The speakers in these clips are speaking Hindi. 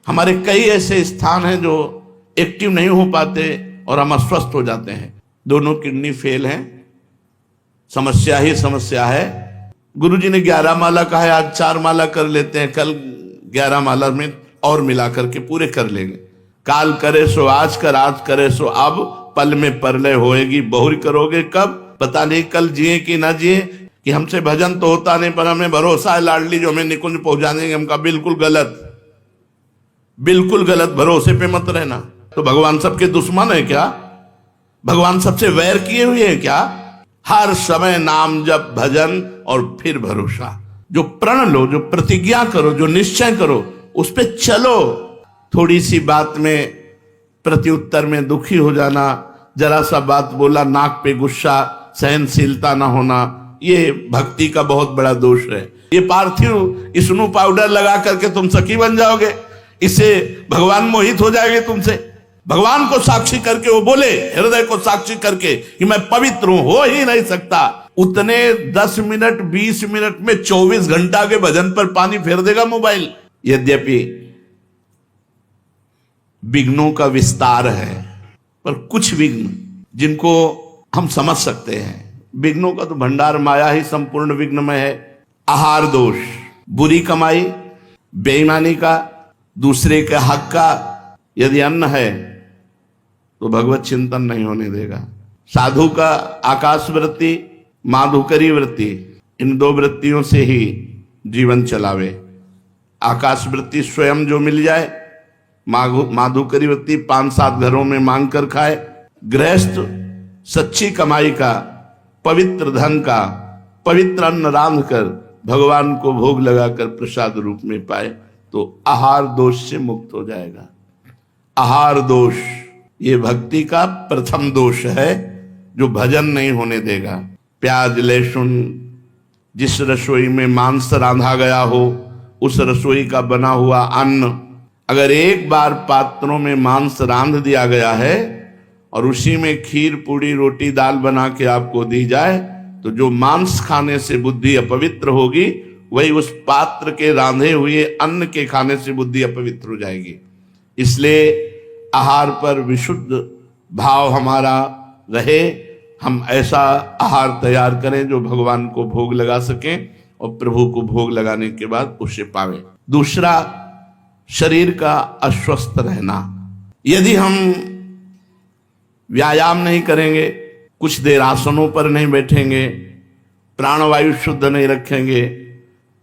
हमारे कई ऐसे स्थान हैं जो एक्टिव नहीं हो पाते और हम अस्वस्थ हो जाते हैं। दोनों किडनी फेल हैं, समस्या ही समस्या है। गुरुजी ने 11 माला कहा है, आज 4 माला कर लेते हैं, कल 11 माला में और मिला करके पूरे कर लेंगे। काल करे सो आज कर, आज करे सो अब, पल में परलय होएगी बहुरी करोगे कब। पता नहीं कल जिए कि ना जिए, कि हमसे भजन तो होता नहीं पर हमें भरोसा है लाडली जो हमें निकुंज पहुंचा देंगे। हमका बिल्कुल गलत, बिल्कुल गलत, भरोसे पे मत रहना। तो भगवान सबके दुश्मन है क्या? भगवान सबसे वैर किए हुए हैं क्या? हर समय नाम जप भजन और फिर भरोसा। जो प्रण लो, जो प्रतिज्ञा करो, जो निश्चय करो, उस पे चलो। थोड़ी सी बात में प्रत्युत्तर में दुखी हो जाना, जरा सा बात बोला नाक पे गुस्सा, सहनशीलता ना होना, ये भक्ति का बहुत बड़ा दोष है। ये पार्थिव स्नो पाउडर लगा करके तुम सखी बन जाओगे, इससे भगवान मोहित हो जाएंगे तुमसे। भगवान को साक्षी करके वो बोले, हृदय को साक्षी करके कि मैं पवित्र हूं, हो ही नहीं सकता। उतने 10 मिनट 20 मिनट में 24 घंटा के भजन पर पानी फेर देगा मोबाइल। यद्यपि विघ्नों का विस्तार है, पर कुछ विघ्न जिनको हम समझ सकते हैं। विघ्नों का तो भंडार माया ही संपूर्ण विघ्न में है। आहार दोष, बुरी कमाई, बेईमानी का, दूसरे के हक का यदि अन्न है तो भगवत चिंतन नहीं होने देगा। साधु का आकाश वृत्ति, माधुकरी वृत्ति, इन 2 वृत्तियों से ही जीवन चलावे। आकाश वृत्ति स्वयं जो मिल जाए, माधुकरी वृत्ति 5-7 घरों में मांग कर खाए। गृहस्थ सच्ची कमाई का, पवित्र धन का, पवित्र अन्न रांध कर भगवान को भोग लगाकर प्रसाद रूप में पाए तो आहार दोष से मुक्त हो जाएगा। आहार दोष ये भक्ति का प्रथम दोष है जो भजन नहीं होने देगा। प्याज लहसुन, जिस रसोई में मांस रांधा गया हो उस रसोई का बना हुआ अन्न, अगर एक बार पात्रों में मांस रांध दिया गया है और उसी में खीर पूड़ी रोटी दाल बना के आपको दी जाए तो जो मांस खाने से बुद्धि अपवित्र होगी वही उस पात्र के रांधे हुए अन्न के खाने से बुद्धि अपवित्र हो जाएगी। इसलिए आहार पर विशुद्ध भाव हमारा रहे। हम ऐसा आहार तैयार करें जो भगवान को भोग लगा सकें और प्रभु को भोग लगाने के बाद उसे पावे। दूसरा, शरीर का अस्वस्थ रहना। यदि हम व्यायाम नहीं करेंगे, कुछ देर आसनों पर नहीं बैठेंगे, प्राणवायु शुद्ध नहीं रखेंगे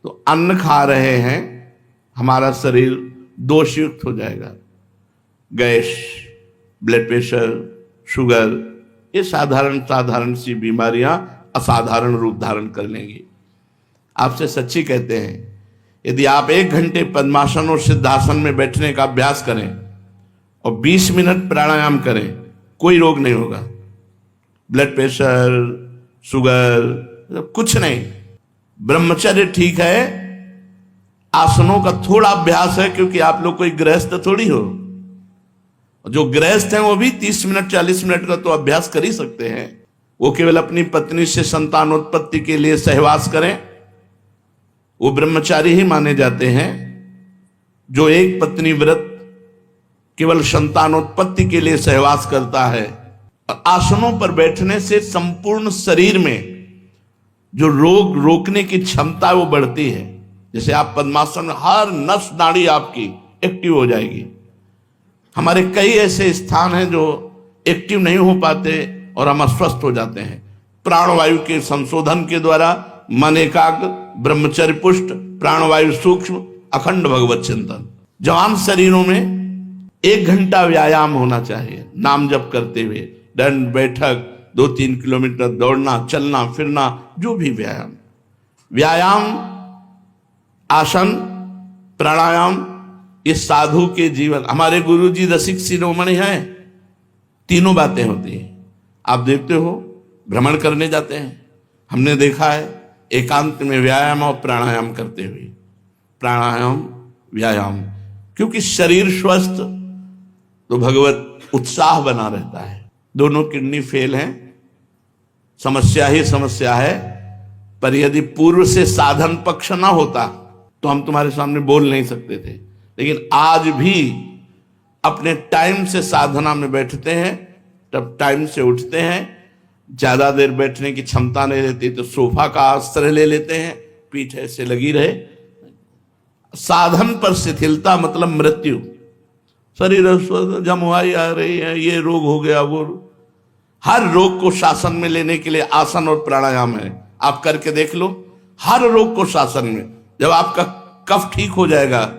तो अन्न खा रहे हैं, हमारा शरीर दोषयुक्त हो जाएगा। गैस, ब्लड प्रेशर, शुगर, ये साधारण सी बीमारियां असाधारण रूप धारण कर लेंगी। आपसे सच्ची कहते हैं, यदि आप 1 घंटे पद्मासन और सिद्धासन में बैठने का अभ्यास करें और 20 मिनट प्राणायाम करें, कोई रोग नहीं होगा। ब्लड प्रेशर, शुगर, कुछ नहीं। ब्रह्मचर्य ठीक है, आसनों का थोड़ा अभ्यास है, क्योंकि आप लोग कोई गृहस्थ थोड़ी हो। जो गृहस्थ हैं वो भी 30 मिनट 40 मिनट का तो अभ्यास कर ही सकते हैं। वो केवल अपनी पत्नी से संतानोत्पत्ति के लिए सहवास करें, वो ब्रह्मचारी ही माने जाते हैं। जो एक पत्नी व्रत केवल संतानोत्पत्ति के लिए सहवास करता है। आसनों पर बैठने से संपूर्ण शरीर में जो रोग रोकने की क्षमता वो बढ़ती है। जैसे आप पद्मासन में हर नस नाड़ी आपकी एक्टिव हो जाएगी। हमारे कई ऐसे स्थान हैं जो एक्टिव नहीं हो पाते और हम अस्वस्थ हो जाते हैं। प्राणवायु के संशोधन के द्वारा मन एकाग्र, ब्रह्मचर्य पुष्ट, प्राणवायु सूक्ष्म, अखंड भगवत चिंतन। जवान शरीरों में 1 घंटा व्यायाम होना चाहिए, नाम जप करते हुए, दंड बैठक, 2-3 किलोमीटर दौड़ना, चलना फिरना, जो भी व्यायाम, आसन, प्राणायाम, इस साधु के जीवन। हमारे गुरुजी रसिक शिरोमणि हैं, तीनों बातें होती हैं। आप देखते हो, भ्रमण करने जाते हैं, हमने देखा है एकांत में व्यायाम और प्राणायाम करते हुए। प्राणायाम, व्यायाम, क्योंकि शरीर स्वस्थ तो भगवत उत्साह बना रहता है। दोनों किडनी फेल हैं, समस्या ही समस्या है। पर यदि पूर्व से साधन पक्ष ना होता तो हम तुम्हारे सामने बोल नहीं सकते थे। लेकिन आज भी अपने टाइम से साधना में बैठते हैं, तब टाइम से उठते हैं। ज्यादा देर बैठने की क्षमता नहीं रहती तो सोफा का आश्रय ले लेते हैं, पीठ ऐसे लगी रहे। साधन पर शिथिलता मतलब मृत्यु। शरीर जमुआई आ रही है, ये रोग हो गया, वो। हर रोग को शासन में लेने के लिए आसन और प्राणायाम है। आप करके देख लो, हर रोग को शासन में। जब आपका कफ ठीक हो जाएगा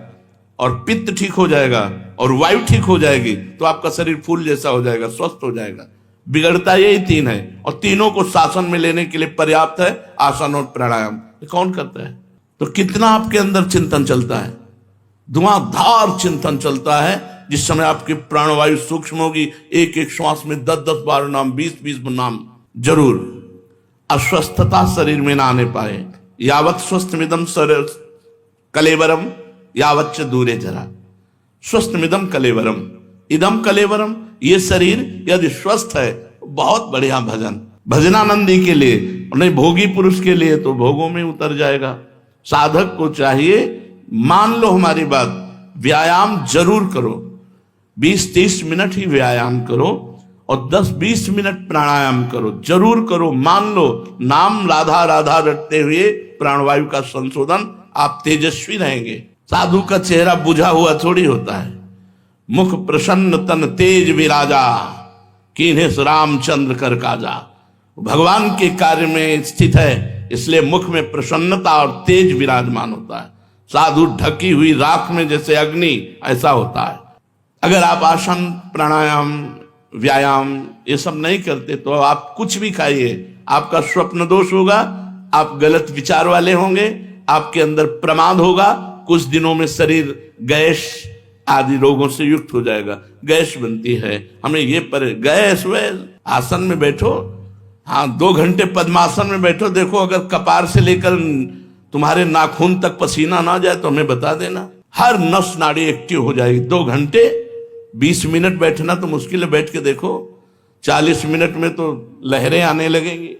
और पित्त ठीक हो जाएगा और वायु ठीक हो जाएगी तो आपका शरीर फूल जैसा हो जाएगा, स्वस्थ हो जाएगा। बिगड़ता यही तीन है और तीनों को शासन में लेने के लिए पर्याप्त है आसन और प्राणायाम। ये कौन करता है? तो कितना आपके अंदर चिंतन चलता है, धुआंधार चिंतन चलता है। जिस समय आपकी प्राणवायु सूक्ष्म होगी, एक एक श्वास में 10-10 बार नाम, 20-20 नाम जरूर। अस्वस्थता शरीर में ना आने पाए। यावत स्वस्थमिदम कलेवरम यावच्च दूरे जरा। स्वस्थमिदम कलेवरम, इदम कलेवरम। ये शरीर यदि स्वस्थ है, बहुत बढ़िया भजन, भजनानंदी के लिए, नहीं भोगी पुरुष के लिए तो भोगों में उतर जाएगा। साधक को चाहिए, मान लो हमारी बात, व्यायाम जरूर करो। 20-30 मिनट ही व्यायाम करो और 10-20 मिनट प्राणायाम करो, जरूर करो। मान लो, नाम राधा राधा रटते हुए प्राणवायु का संशोधन, आप तेजस्वी रहेंगे। साधु का चेहरा बुझा हुआ थोड़ी होता है। मुख प्रसन्न तन तेज विराजा, कीन्हे रामचंद्र कर काजा। भगवान के कार्य में स्थित है, इसलिए मुख में प्रसन्नता और तेज विराजमान होता है। साधु ढकी हुई राख में जैसे अग्नि, ऐसा होता है। अगर आप आसन, प्राणायाम, व्यायाम ये सब नहीं करते तो आप कुछ भी खाइए, आपका स्वप्न दोष होगा, आप गलत विचार वाले होंगे, आपके अंदर प्रमाद होगा। कुछ दिनों में शरीर गैस आदि रोगों से युक्त हो जाएगा। गैस बनती है, हमें ये पर गैस वैस। आसन में बैठो, हाँ 2 घंटे पद्मासन में बैठो, देखो अगर कपार से लेकर तुम्हारे नाखून तक पसीना ना जाए तो हमें बता देना। हर नस नाड़ी एक्टिव हो जाएगी। 2 घंटे 20 मिनट बैठना तो मुश्किल है, बैठ के देखो। 40 मिनट में तो लहरें आने लगेंगी।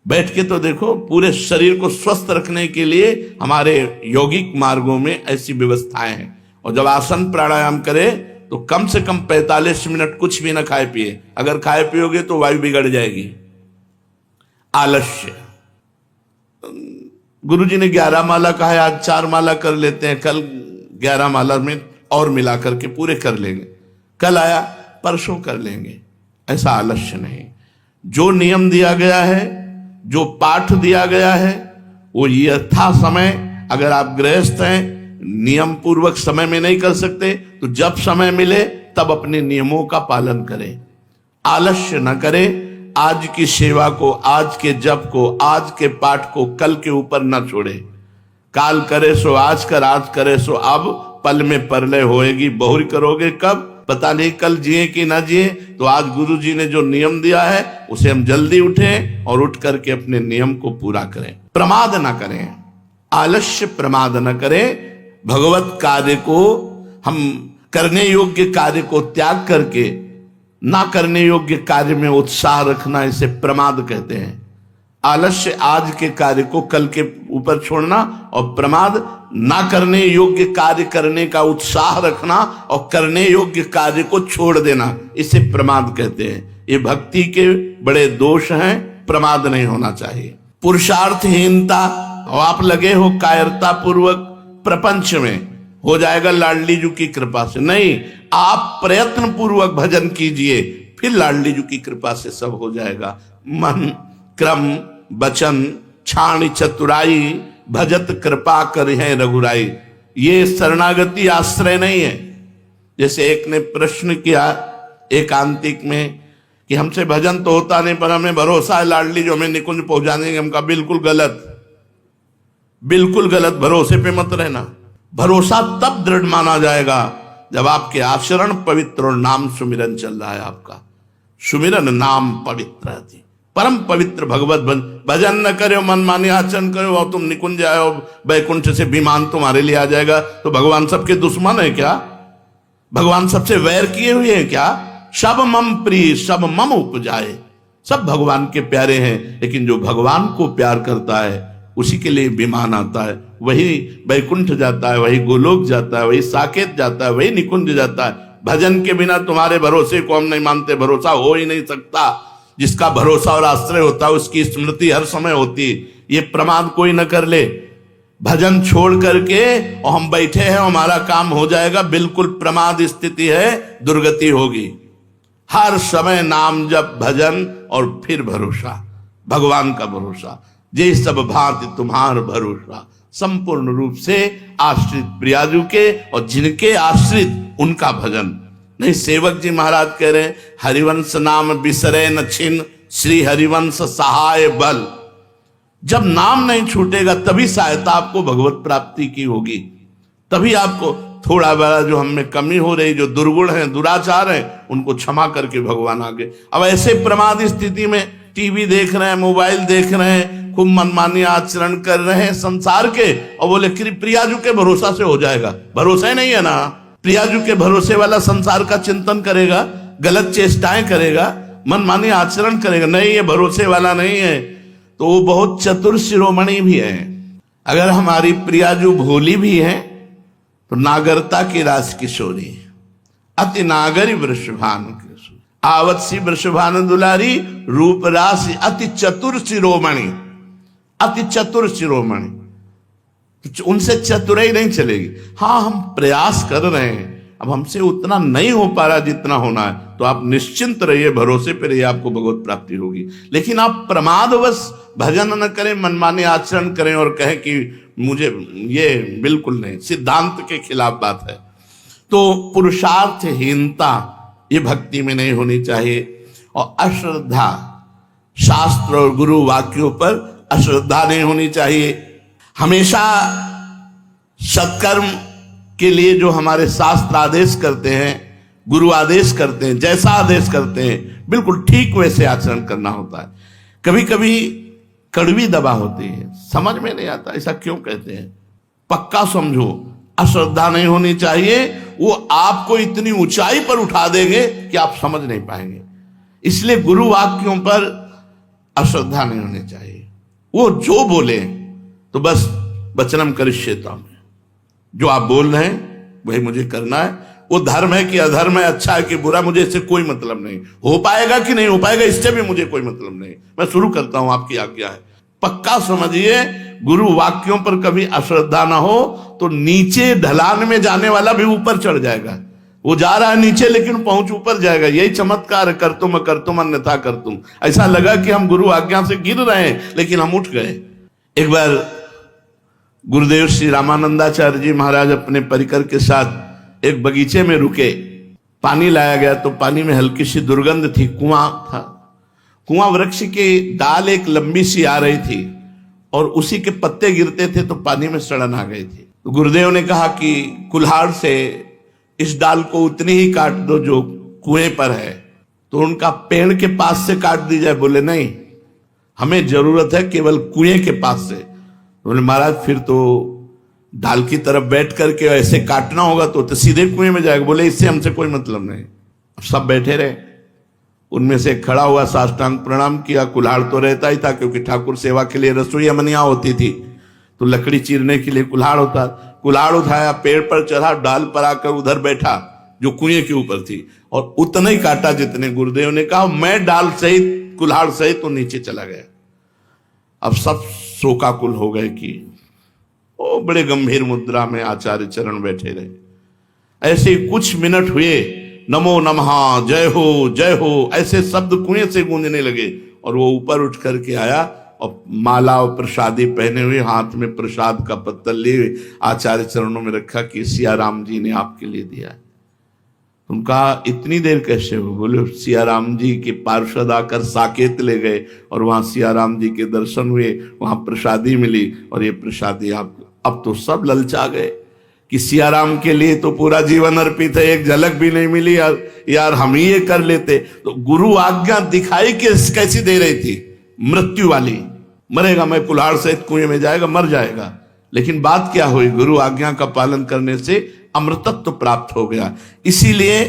बैठ के तो देखो। पूरे शरीर को स्वस्थ रखने के लिए हमारे यौगिक मार्गों में ऐसी व्यवस्थाएं हैं। और जब आसन प्राणायाम करें तो कम से कम 45 मिनट कुछ भी ना खाए पिए। अगर खाए पियोगे तो वायु बिगड़ जाएगी। आलस्य, गुरुजी ने 11 माला कहा है, आज 4 माला कर लेते हैं, कल 11 माला में और मिला करके पूरे कर लेंगे। कल आया परसों कर लेंगे, ऐसा आलस्य नहीं। जो नियम दिया गया है, जो पाठ दिया गया है, वो यथा समय, अगर आप गृहस्थ हैं, नियम पूर्वक समय में नहीं कर सकते तो जब समय मिले तब अपने नियमों का पालन करें। आलस्य न करें। आज की सेवा को, आज के जप को, आज के पाठ को कल के ऊपर न छोड़े। काल करे सो आज कर, आज करे सो अब, पल में परलय होएगी बहुरी करोगे कब, पता नहीं कल जिए कि ना जिए। तो आज गुरु जी ने जो नियम दिया है उसे हम जल्दी उठें और उठ करके अपने नियम को पूरा करें। प्रमाद ना करें, आलस्य प्रमाद न करें। भगवत कार्य को, हम करने योग्य कार्य को त्याग करके ना करने योग्य कार्य में उत्साह रखना, इसे प्रमाद कहते हैं। आलस्य आज के कार्य को कल के ऊपर छोड़ना, और प्रमाद ना करने योग्य कार्य करने का उत्साह रखना और करने योग्य कार्य को छोड़ देना, इसे प्रमाद कहते हैं। ये भक्ति के बड़े दोष हैं, प्रमाद नहीं होना चाहिए। पुरुषार्थहीनता, और आप लगे हो कायरता पूर्वक प्रपंच में, हो जाएगा लाडली जी की कृपा से। नहीं, आप प्रयत्न पूर्वक भजन कीजिए, फिर लाडली जी की कृपा से सब हो जाएगा। मन, क्रम, वचन, छाण चतुराई, भजत कृपा कर है रघुराई। ये शरणागति आश्रय नहीं है। जैसे एक ने प्रश्न किया एकांतिक में कि हमसे भजन तो होता नहीं पर हमें भरोसा है लाडली जो हमें निकुंज पहुंचा देंगे। हमका बिल्कुल गलत, बिल्कुल गलत। भरोसे पे मत रहना। भरोसा तब दृढ़ माना जाएगा जब आपके आचरण पवित्र और नाम सुमिरन चल रहा है। आपका सुमिरन नाम पवित्र है, परम पवित्र भगवत भजन न करे, मनमानी आचरण करो और तुम निकुंज आए, वैकुंठ से विमान तुम्हारे लिए आ जाएगा। तो भगवान सबके दुश्मन है क्या? भगवान सबसे वैर किए हुए हैं क्या? सब मम प्रिय सब मम उपजाए। सब भगवान के प्यारे हैं, लेकिन जो भगवान को प्यार करता है उसी के लिए विमान आता है, वही वैकुंठ जाता है, वही गोलोक जाता है, वही साकेत जाता है, वही निकुंज जाता है। भजन के बिना तुम्हारे भरोसे को हम नहीं मानते, भरोसा हो ही नहीं सकता। जिसका भरोसा और आश्रय होता है उसकी स्मृति हर समय होती है। ये प्रमाद कोई न कर ले, भजन छोड़ करके और हम बैठे हैं हमारा काम हो जाएगा, बिल्कुल प्रमाद स्थिति है, दुर्गति होगी। हर समय नाम जप, भजन और फिर भरोसा, भगवान का भरोसा। जे सब भांति तुम्हार भरोसा, संपूर्ण रूप से आश्रित प्रियाजू के और जिनके आश्रित उनका भजन। नहीं, सेवक जी महाराज कह रहे हैं, हरिवंश नाम बिसरे न छिन, श्री हरिवंश सहाय बल। जब नाम नहीं छूटेगा तभी सहायता आपको भगवत प्राप्ति की होगी, तभी आपको थोड़ा बड़ा जो हम में कमी हो रही, जो दुर्गुण है, दुराचार है, उनको क्षमा करके भगवान आगे। अब ऐसे प्रमाद स्थिति में टीवी देख रहे हैं, मोबाइल देख रहे हैं, खूब मनमानी आचरण कर रहे हैं संसार के, और बोले प्रियाजू के भरोसा से हो जाएगा। भरोसा ही नहीं है ना। प्रियाजू के भरोसे वाला संसार का चिंतन करेगा, गलत चेष्टाएं करेगा, मनमानी आचरण करेगा, नहीं ये भरोसे वाला नहीं है, तो वो बहुत चतुर शिरोमणि भी है। अगर हमारी प्रियाजू भोली भी है तो नागरता की रास किशोरी, अति नागरी वृषभानु किशोरी, आवत सी वृषभानु दुलारी, रूप राशि अति चतुर शिरोमणि, अति चतुर शिरोमणि। उनसे चतुराई नहीं चलेगी। हाँ, हम प्रयास कर रहे हैं, अब हमसे उतना नहीं हो पा रहा जितना होना है, तो आप निश्चिंत रहिए, भरोसे पे रहिए, आपको भगवत प्राप्ति होगी। लेकिन आप प्रमादवश भजन न करें, मनमाने आचरण करें और कहें कि मुझे, ये बिल्कुल नहीं, सिद्धांत के खिलाफ बात है। तो पुरुषार्थहीनता ये भक्ति में नहीं होनी चाहिए, और अश्रद्धा, शास्त्र और गुरु वाक्यों पर अश्रद्धा नहीं होनी चाहिए। हमेशा सत्कर्म के लिए जो हमारे शास्त्र आदेश करते हैं, गुरु आदेश करते हैं, जैसा आदेश करते हैं बिल्कुल ठीक वैसे आचरण करना होता है। कभी कभी कड़वी दवा होती है, समझ में नहीं आता ऐसा क्यों कहते हैं। पक्का समझो, अश्रद्धा नहीं होनी चाहिए, वो आपको इतनी ऊंचाई पर उठा देंगे कि आप समझ नहीं पाएंगे। इसलिए गुरु वाक्यों पर अश्रद्धा नहीं होनी चाहिए। वो जो बोले तो बस वचनम करिष्येताम, जो आप बोल रहे हैं वही मुझे करना है। वो धर्म है कि अधर्म है, अच्छा है कि बुरा, मुझे इससे कोई मतलब नहीं। हो पाएगा कि नहीं हो पाएगा इससे भी मुझे कोई मतलब नहीं। मैं शुरू करता हूं, आपकी आज्ञा है। पक्का समझिए, गुरु वाक्यों पर कभी अश्रद्धा ना हो तो नीचे ढलान में जाने वाला भी ऊपर चढ़ जाएगा। वो जा रहा है नीचे लेकिन पहुंच ऊपर जाएगा। यही चमत्कार है, कर तुम अन्यथा कर तुम। ऐसा लगा कि हम गुरु आज्ञा से गिर रहे हैं लेकिन हम उठ गए। एक बार गुरुदेव श्री रामानंदाचार्य जी महाराज अपने परिकर के साथ एक बगीचे में रुके। पानी लाया गया तो पानी में हल्की सी दुर्गंध थी। कुआं था, कुआं वृक्ष की डाल एक लंबी सी आ रही थी और उसी के पत्ते गिरते थे तो पानी में सड़न आ गई थी। तो गुरुदेव ने कहा कि कुल्हाड़ से इस डाल को उतनी ही काट दो जो कुएं पर है। तो उनका पेड़ के पास से काट दी जाए। बोले नहीं, हमें जरूरत है केवल कुएं के पास से। बोले महाराज फिर तो डाल की तरफ बैठ करके ऐसे काटना होगा तो सीधे कुएं में जाएगा। बोले इससे हमसे कोई मतलब नहीं। अब सब बैठे रहे। उनमें से खड़ा हुआ, साष्टांग प्रणाम किया। कुल्हाड़ तो रहता ही था क्योंकि ठाकुर सेवा के लिए रसोई अमनिया होती थी तो लकड़ी चीरने के लिए कुल्हाड़ होता। कुल्हाड़ उठाया, पेड़ पर चढ़ा, डाल पर आकर उधर बैठा जो कुएं के ऊपर थी और उतना ही काटा जितने गुरुदेव ने कहा। मैं डाल सहित, कुल्हाड़ सहित तो नीचे चला गया। अब सब शोकाकुल हो गए कि ओ, बड़े गंभीर मुद्रा में आचार्य चरण बैठे रहे। ऐसे कुछ मिनट हुए, नमो नमः, जय हो ऐसे शब्द कुएं से गूंजने लगे और वो ऊपर उठ करके आया और माला और प्रसादी पहने हुए, हाथ में प्रसाद का पत्तल लिए आचार्य चरणों में रखा कि सिया राम जी ने आपके लिए दिया है। उनका इतनी देर कैसे हो? बोले सिया राम जी के पार्षद आकर साकेत ले गए और वहां सिया राम जी के दर्शन हुए, वहां प्रसादी मिली और ये प्रसादी आप। अब तो सब ललचा गए कि सिया राम के लिए तो पूरा जीवन अर्पित है, एक झलक भी नहीं मिली यार हम ही ये कर लेते। तो गुरु आज्ञा दिखाई कैसी दे रही थी? मृत्यु वाली। मरेगा, मैं कुल्हाड़ सहित कुएं में जाएगा, मर जाएगा। लेकिन बात क्या हुई? गुरु आज्ञा का पालन करने से अमृतत्व प्राप्त हो गया। इसीलिए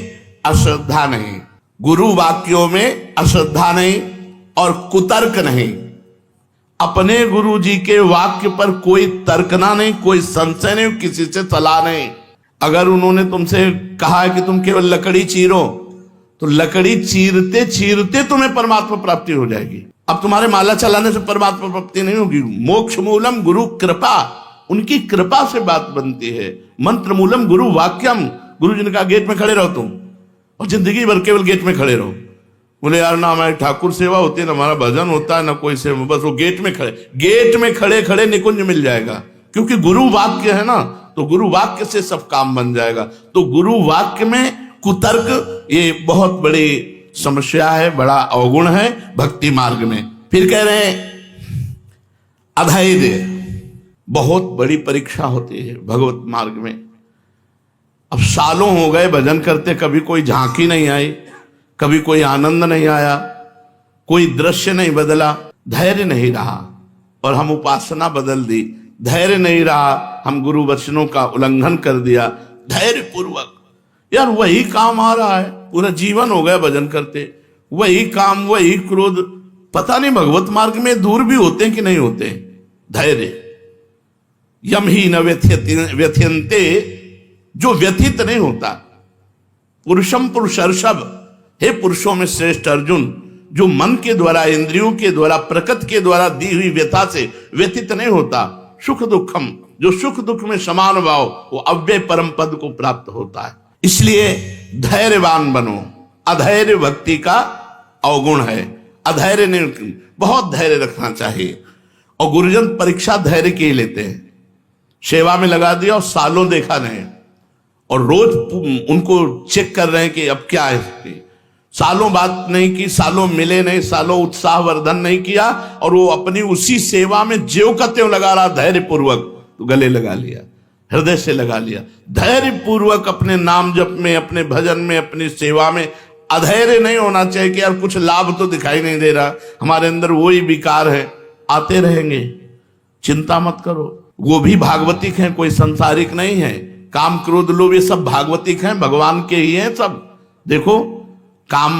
अश्रद्धा नहीं, गुरु वाक्यों में अश्रद्धा नहीं और कुतर्क नहीं। अपने गुरु जी के वाक्य पर कोई तर्कना नहीं, कोई संशय नहीं, किसी से सलाह नहीं। अगर उन्होंने तुमसे कहा है कि तुम केवल लकड़ी चीरो, तो लकड़ी चीरते चीरते तुम्हें परमात्मा प्राप्ति हो जाएगी। अब तुम्हारे माला चलाने से परमात्मा प्राप्ति नहीं होगी। मोक्ष मूलम गुरु कृपा, उनकी कृपा से बात बनती है। मंत्र मूलम गुरु वाक्यम, गुरु जी ने कहा गेट में खड़े रहो तुम, और जिंदगी भर केवल गेट में खड़े रहो। बोले यार ना हमारी ठाकुर सेवा होती है, ना हमारा भजन होता है, ना कोई सेवा, बस वो गेट में खड़े खड़े निकुंज मिल जाएगा। क्योंकि गुरु वाक्य है ना, तो गुरु वाक्य से सब काम बन जाएगा। तो गुरु वाक्य में कुतर्क ये बहुत बड़ी समस्या है, बड़ा अवगुण है भक्ति मार्ग में। फिर कह रहे हैं अधैर्य, बहुत बड़ी परीक्षा होती है भगवत मार्ग में। अब सालों हो गए भजन करते, कभी कोई झांकी नहीं आई, कभी कोई आनंद नहीं आया, कोई दृश्य नहीं बदला, धैर्य नहीं रहा। और हम उपासना बदल दी, धैर्य नहीं रहा, हम गुरु वचनों का उल्लंघन कर दिया धैर्य पूर्वक। यार वही काम आ रहा है, पूरा जीवन हो गया भजन करते, वही काम, वही क्रोध। पता नहीं भगवत मार्ग में दूर भी होते हैं कि नहीं होते। धैर्य यम ही न व्यथ्यन्ते, जो व्यथित नहीं होता। पुरुषम पुरुषर्षभ, हे पुरुषों में श्रेष्ठ अर्जुन, जो मन के द्वारा, इंद्रियों के द्वारा, प्रकृति के द्वारा दी हुई व्यथा से व्यथित नहीं होता। सुख दुखम, जो सुख दुख में समान भाव, वो अव्यय परम पद को प्राप्त होता है। इसलिए धैर्यवान बनो। अधैर्य भक्ति का अवगुण है। अधैर्य नहीं, बहुत धैर्य रखना चाहिए। और गुरुजन परीक्षा धैर्य की ही लेते हैं। सेवा में लगा दिया और सालों देखा नहीं, और रोज उनको चेक कर रहे हैं कि अब क्या है। सालों बात नहीं की, सालों मिले नहीं, सालों उत्साह वर्धन नहीं किया, और वो अपनी उसी सेवा में ज्यों का त्यों लगा रहा धैर्य पूर्वक। तो गले लगा लिया, हृदय से लगा लिया। धैर्य पूर्वक अपने नाम जप में, अपने भजन में, अपनी सेवा में अधैर्य नहीं होना चाहिए कि यार कुछ लाभ तो दिखाई नहीं दे रहा, हमारे अंदर वही विकार है, आते रहेंगे, चिंता मत करो। वो भी भागवतिक हैं, कोई संसारिक नहीं है। काम क्रोध लोभ ये सब भागवतिक हैं, भगवान के ही हैं सब। देखो काम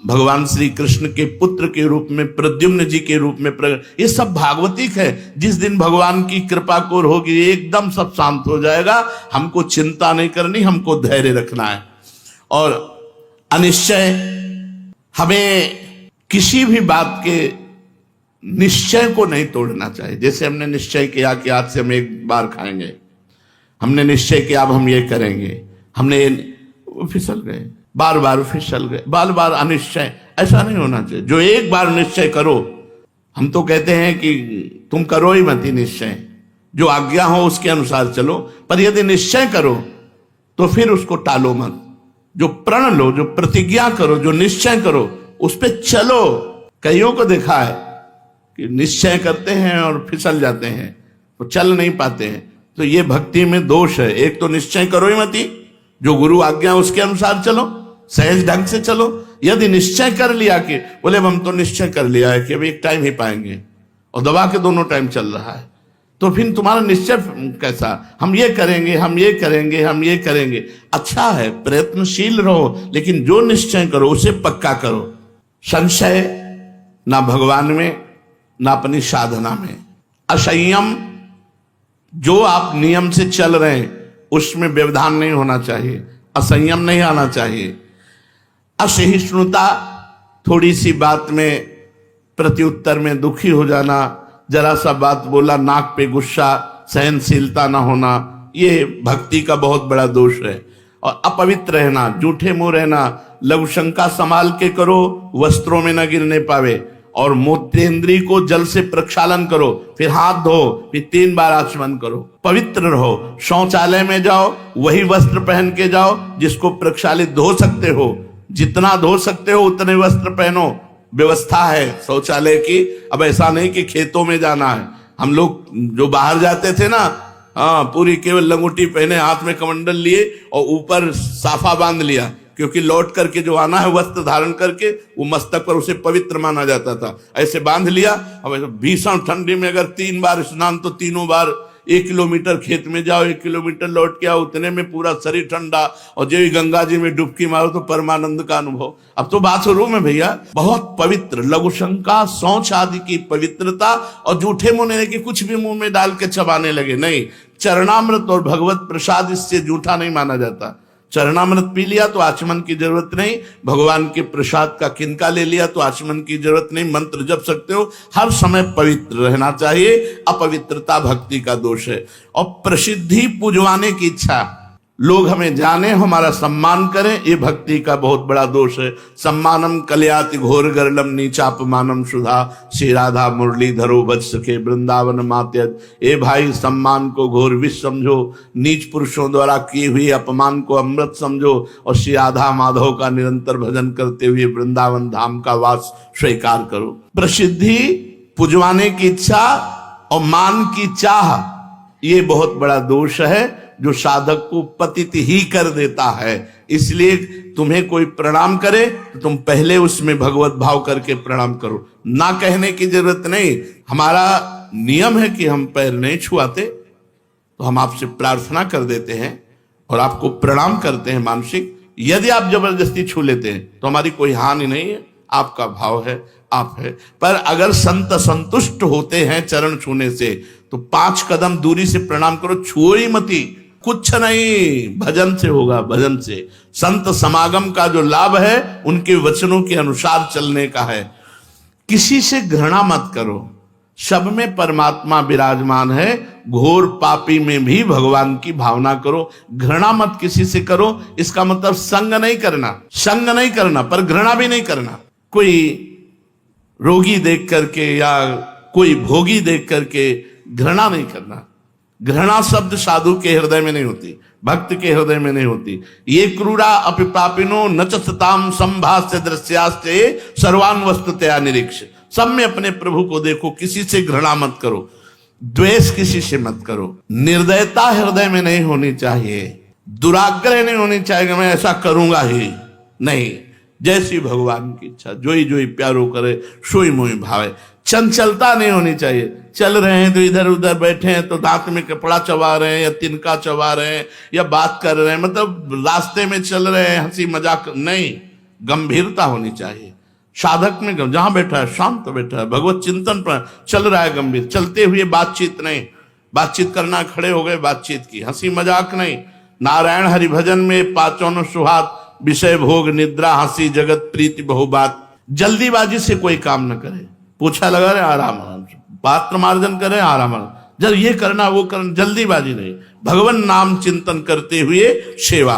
भगवान श्री कृष्ण के पुत्र के रूप में, प्रद्युम्न जी के रूप में प्रकट, ये सब भागवतिक है। जिस दिन भगवान की कृपा को होगी एकदम सब शांत हो जाएगा। हमको चिंता नहीं करनी, हमको धैर्य रखना है। और अनिश्चय, हमें किसी भी बात के निश्चय को नहीं तोड़ना चाहिए। जैसे हमने निश्चय किया कि आज से हम एक बार खाएंगे, हमने निश्चय किया अब हम ये करेंगे, हमने फिसल गए, बार बार फिसल गए, बार बार अनिश्चय। ऐसा नहीं होना चाहिए। जो एक बार निश्चय करो, हम तो कहते हैं कि तुम करो ही मत निश्चय, जो आज्ञा हो उसके अनुसार चलो, पर यदि निश्चय करो तो फिर उसको टालो मत। जो प्रण लो, जो प्रतिज्ञा करो, जो निश्चय करो, उस पर चलो। कईयों को देखा है कि निश्चय करते हैं और फिसल जाते हैं, तो चल नहीं पाते हैं। तो ये भक्ति में दोष है। एक तो निश्चय करो ही मती, जो गुरु आज्ञा उसके अनुसार चलो, सहज ढंग से चलो। यदि निश्चय कर लिया कि बोले हम तो निश्चय कर लिया है कि अभी एक टाइम ही पाएंगे, और दबा के दोनों टाइम चल रहा है, तो फिर तुम्हारा निश्चय कैसा, हम ये करेंगे, हम ये करेंगे, हम ये करेंगे। अच्छा है, प्रयत्नशील रहो, लेकिन जो निश्चय करो उसे पक्का करो। संशय ना भगवान में, ना अपनी साधना में। असंयम, जो आप नियम से चल रहे हैं उसमें व्यवधान नहीं होना चाहिए, असंयम नहीं आना चाहिए। असहिष्णुता, थोड़ी सी बात में प्रत्युत्तर में दुखी हो जाना, जरा सा बात बोला नाक पे गुस्सा, सहनशीलता ना होना, ये भक्ति का बहुत बड़ा दोष है। और अपवित्र रहना, झूठे मुंह रहना, लघुशंका संभाल के करो, वस्त्रों में न गिरने पावे। और मूत्रेंद्री को जल से प्रक्षालन करो, फिर हाथ धो, फिर 3 बार आचमन करो, पवित्र रहो। शौचालय में जाओ, वही वस्त्र पहन के जाओ जिसको प्रक्षालित धो सकते हो, जितना धो सकते हो उतने वस्त्र पहनो। व्यवस्था है शौचालय की। अब ऐसा नहीं कि खेतों में जाना है। हम लोग जो बाहर जाते थे ना, हाँ, पूरी केवल लंगोटी पहने, हाथ में कमंडल लिए और ऊपर साफा बांध लिया, क्योंकि लौट करके जो आना है वस्त्र धारण करके, वो मस्तक पर उसे पवित्र माना जाता था। ऐसे बांध लिया। अब भीषण ठंडी में अगर 3 बार स्नान, तो तीनों बार 1 किलोमीटर खेत में जाओ, 1 किलोमीटर लौट के आओ, उतने में पूरा शरीर ठंडा, और जो ही गंगा जी में डुबकी मारो तो परमानंद का अनुभव। अब तो बाथरूम है भैया, बहुत पवित्र, लघु शंका, शौच आदि की पवित्रता, और झूठे मुंह कि कुछ भी मुंह में डाल के चबाने लगे, नहीं। चरणामृत और भगवत प्रसाद इससे झूठा नहीं माना जाता। चरणामृत पी लिया तो आचमन की जरूरत नहीं, भगवान के प्रसाद का किनका ले लिया तो आचमन की जरूरत नहीं, मंत्र जप सकते हो। हर समय पवित्र रहना चाहिए, अपवित्रता भक्ति का दोष है। और प्रसिद्धि पुजवाने की इच्छा, लोग हमें जाने, हमारा सम्मान करें, ये भक्ति का बहुत बड़ा दोष है। सम्मानम कल्याति घोर गर्लम नीचापमानम सुधा, श्री राधा मुरली धरो भज सके वृंदावन मात्यज। ए भाई, सम्मान को घोर विष समझो, नीच पुरुषों द्वारा किए हुए अपमान को अमृत समझो, और श्री राधा माधव का निरंतर भजन करते हुए वृंदावन धाम का वास स्वीकार करो। प्रसिद्धि, पुजवाने की इच्छा और मान की चाह, ये बहुत बड़ा दोष है जो साधक को पतित ही कर देता है। इसलिए तुम्हें कोई प्रणाम करे तो तुम पहले उसमें भगवत भाव करके प्रणाम करो, ना कहने की जरूरत नहीं। हमारा नियम है कि हम पैर नहीं छुआते, तो हम आपसे प्रार्थना कर देते हैं और आपको प्रणाम करते हैं मानसिक। यदि आप जबरदस्ती छू लेते हैं तो हमारी कोई हानि नहीं है, आपका भाव है, आप है। पर अगर संत संतुष्ट होते हैं चरण छूने से तो 5 कदम दूरी से प्रणाम करो, छुओ ही मती, कुछ नहीं, भजन से होगा, भजन से। संत समागम का जो लाभ है उनके वचनों के अनुसार चलने का है। किसी से घृणा मत करो, सब में परमात्मा विराजमान है, घोर पापी में भी भगवान की भावना करो। घृणा मत किसी से करो, इसका मतलब संग नहीं करना, पर घृणा भी नहीं करना। कोई रोगी देख करके या कोई भोगी देख करके घृणा नहीं करना। घृणा शब्द साधु के हृदय में नहीं होती, भक्त के हृदय में नहीं होती। ये क्रूरा अपिपापिनो न च सताम संभाष्य दृश्यास्ते सर्वान वस्तुतया निरीक्ष। सब में अपने प्रभु को देखो, किसी से घृणा मत करो, द्वेष किसी से मत करो। निर्दयता हृदय में नहीं होनी चाहिए, दुराग्रह नहीं होनी चाहिए, मैं ऐसा करूंगा ही नहीं। जैसी भगवान की इच्छा, जोई जोई प्यारो करे सोई मोई भावे। चंचलता नहीं होनी चाहिए, चल रहे हैं तो इधर उधर बैठे हैं तो दांत में कपड़ा चबा रहे हैं या तिनका चबा रहे हैं या बात कर रहे हैं, मतलब रास्ते में चल रहे हैं, हंसी मजाक नहीं। गंभीरता होनी चाहिए साधक में, जहां बैठा है शांत बैठा है, भगवत चिंतन पर चल रहा है, गंभीर चलते हुए बातचीत नहीं। बातचीत करना, खड़े हो गए, बातचीत की, हंसी मजाक नहीं। नारायण हरि भजन में 5 सुहात, विषय भोग निद्रा हंसी जगत प्रीति बहुबात। जल्दीबाजी से कोई काम न करे, पूछा लगा रहे आराम आराम से, पात्र मार्जन करे आराम आराम, जब ये करना वो करना, जल्दीबाजी नहीं। भगवान नाम चिंतन करते हुए सेवा,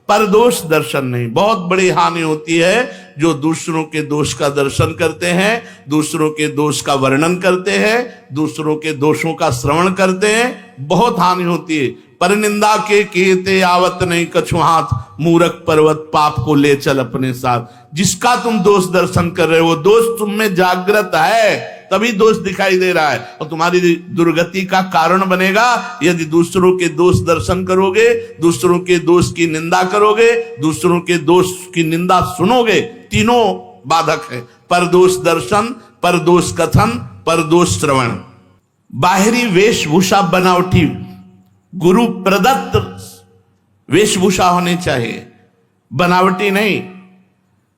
पर दोष दर्शन नहीं। बहुत बड़ी हानि होती है जो दूसरों के दोष का दर्शन करते हैं, दूसरों के दोष का वर्णन करते हैं, दूसरों के दोषों का श्रवण करते हैं, बहुत हानि होती है। पर निंदा के कीते आवत नहीं कछु हाथ, मूरख पर्वत पाप को ले चल अपने साथ। जिसका तुम दोष दर्शन कर रहे हो, दोष तुम में जागृत है, तभी दोष दिखाई दे रहा है और तुम्हारी दुर्गति का कारण बनेगा। यदि दूसरों के दोष दर्शन करोगे, दूसरों के दोष की निंदा करोगे, दूसरों के दोष की निंदा सुनोगे, तीनों बाधक है। पर दोष दर्शन, पर दोष कथन, पर दोष श्रवण। बाहरी वेशभूषा बनावटी, गुरु प्रदत्त वेशभूषा होनी चाहिए, बनावटी नहीं।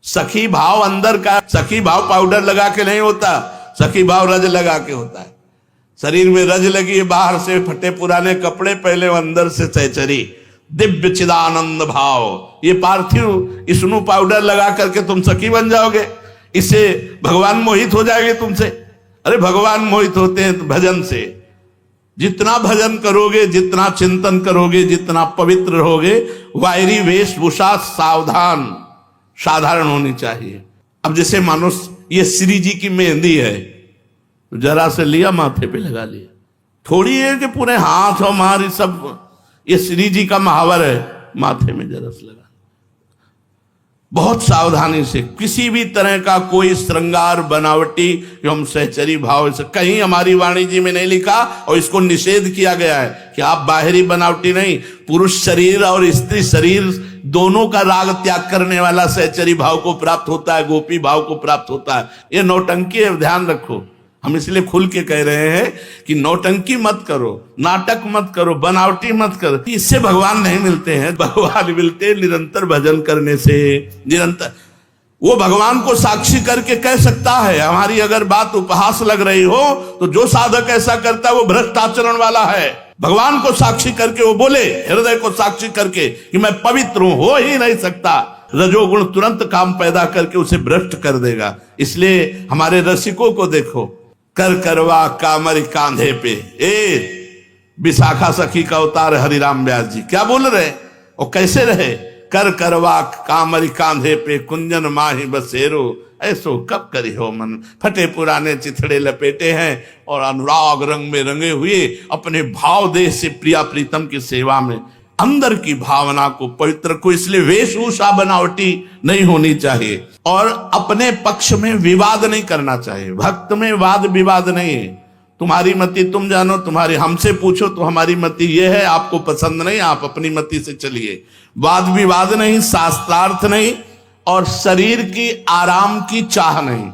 सखी भाव अंदर का, सखी भाव पाउडर लगा के नहीं होता, सखी भाव रज लगा के होता है। शरीर में रज लगी है, बाहर से फटे पुराने कपड़े पहले, अंदर से सहचरी दिव्य चिदानंद भाव। ये पार्थिव स्नो पाउडर लगा करके तुम सखी बन जाओगे, इससे भगवान मोहित हो जाएंगे तुमसे। अरे भगवान मोहित होते हैं भजन से। जितना भजन करोगे, जितना चिंतन करोगे, जितना पवित्र रहोगे, बाहरी वेशभूषा साधारण होनी चाहिए। अब जैसे मानो ये श्री जी की मेहंदी है, तो जरा से लिया माथे पे लगा लिया, थोड़ी है कि पूरे हाथ और हमारी सब, ये श्री जी का महावर है, माथे में जरा से लगा। बहुत सावधानी से, किसी भी तरह का कोई श्रृंगार बनावटी एवं सहचरी भाव से कहीं हमारी वाणी जी में नहीं लिखा, और इसको निषेध किया गया है कि आप बाहरी बनावटी नहीं। पुरुष शरीर और स्त्री शरीर दोनों का राग त्याग करने वाला सहचरी भाव को प्राप्त होता है, गोपी भाव को प्राप्त होता है। ये नौटंकी है, ध्यान रखो। हम इसलिए खुल के कह रहे हैं कि नौटंकी मत करो, नाटक मत करो, बनावटी मत करो, इससे भगवान नहीं मिलते हैं। भगवान मिलते हैं निरंतर भजन करने से। निरंतर वो भगवान को साक्षी करके कह सकता है। हमारी अगर बात उपहास लग रही हो तो जो साधक ऐसा करता है वो भ्रष्ट आचरण वाला है। भगवान को साक्षी करके वो बोले, हृदय को साक्षी करके कि मैं पवित्र हूं, हो ही नहीं सकता। रजोगुण तुरंत काम पैदा करके उसे भ्रष्ट कर देगा। इसलिए हमारे रसिकों को देखो, कर करवा कामरी कांधे पे। विशाखा सखी का अवतार हरिराम व्यास जी क्या बोल रहे और कैसे रहे? कर करवा कामरी कांधे पे, कुंजन माही बसेरो, ऐसो कब करी हो मन। फटे पुराने चिथड़े लपेटे हैं और अनुराग रंग में रंगे हुए अपने भाव देश से प्रिया प्रीतम की सेवा में अंदर की भावना को पवित्र को, इसलिए वेशभूषा बनावटी नहीं होनी चाहिए और अपने पक्ष में विवाद नहीं करना चाहिए। भक्त में वाद विवाद नहीं है। तुम्हारी मति तुम जानो, तुम्हारी हमसे पूछो तो हमारी मति ये है, आपको पसंद नहीं, आप अपनी मति से चलिए। वाद विवाद नहीं, शास्त्रार्थ नहीं और शरीर की आराम की चाह नहीं।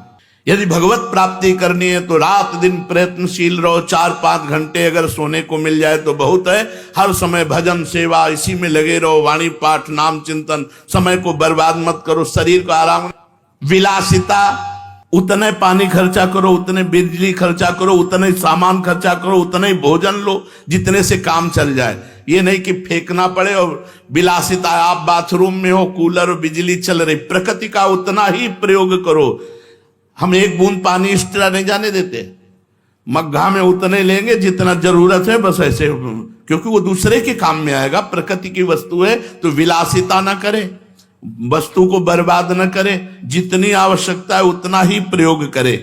यदि भगवत प्राप्ति करनी है तो रात दिन प्रयत्नशील रहो। 4-5 घंटे अगर सोने को मिल जाए तो बहुत है। हर समय भजन सेवा इसी में लगे रहो, वाणी पाठ नाम चिंतन, समय को बर्बाद मत करो। शरीर को आराम, विलासिता, उतने पानी खर्चा करो, उतने बिजली खर्चा करो, उतने सामान खर्चा करो, उतने भोजन लो जितने से काम चल जाए। ये नहीं कि फेंकना पड़े और विलासिता, आप बाथरूम में हो, कूलर और बिजली चल रही, प्रकृति का उतना ही प्रयोग करो। हम एक बूंद पानी एक्स्ट्रा नहीं जाने देते, मग्घा में उतने लेंगे जितना जरूरत है, बस ऐसे, क्योंकि वो दूसरे के काम में आएगा। प्रकृति की वस्तु है तो विलासिता ना करे, वस्तु को बर्बाद न करे, जितनी आवश्यकता है उतना ही प्रयोग करे।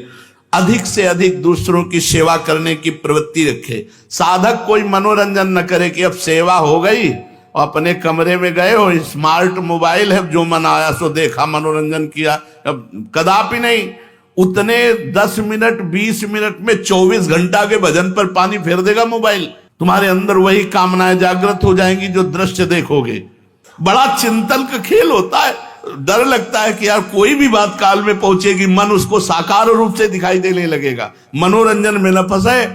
अधिक से अधिक दूसरों की सेवा करने की प्रवृत्ति रखे। साधक कोई मनोरंजन न करे कि अब सेवा हो गई और अपने कमरे में गए हो, स्मार्ट मोबाइल है, जो मन आया सो देखा, मनोरंजन किया। अब कदापि नहीं। उतने 10 मिनट 20 मिनट में 24 घंटा के भजन पर पानी फेर देगा मोबाइल। तुम्हारे अंदर वही कामनाएं जागृत हो जाएंगी जो दृश्य देखोगे। बड़ा चिंतन का खेल होता है। डर लगता है कि यार कोई भी बात काल में पहुंचेगी, मन उसको साकार रूप से दिखाई देने लगेगा। मनोरंजन में न फंसे,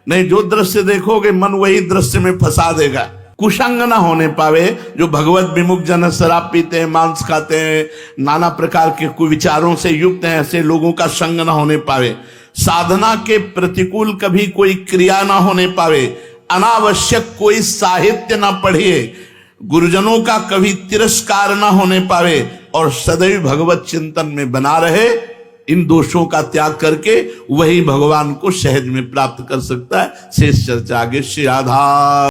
नहीं, जो दृश्य देखोगे मन वही दृश्य में फंसा देगा। कुसंग ना होने पावे। जो भगवत विमुख जन शराब पीते हैं, मांस खाते हैं, नाना प्रकार के कुविचारों से युक्त हैं, ऐसे लोगों का संग ना होने पावे। साधना के प्रतिकूल कभी कोई क्रिया ना होने पावे। अनावश्यक कोई साहित्य ना पढ़िए। गुरुजनों का कभी तिरस्कार ना होने पावे और सदैव भगवत चिंतन में बना रहे। इन दोषों का त्याग करके वही भगवान को सहज में प्राप्त कर सकता है। शेष चर्चा आगे। श्री राधा।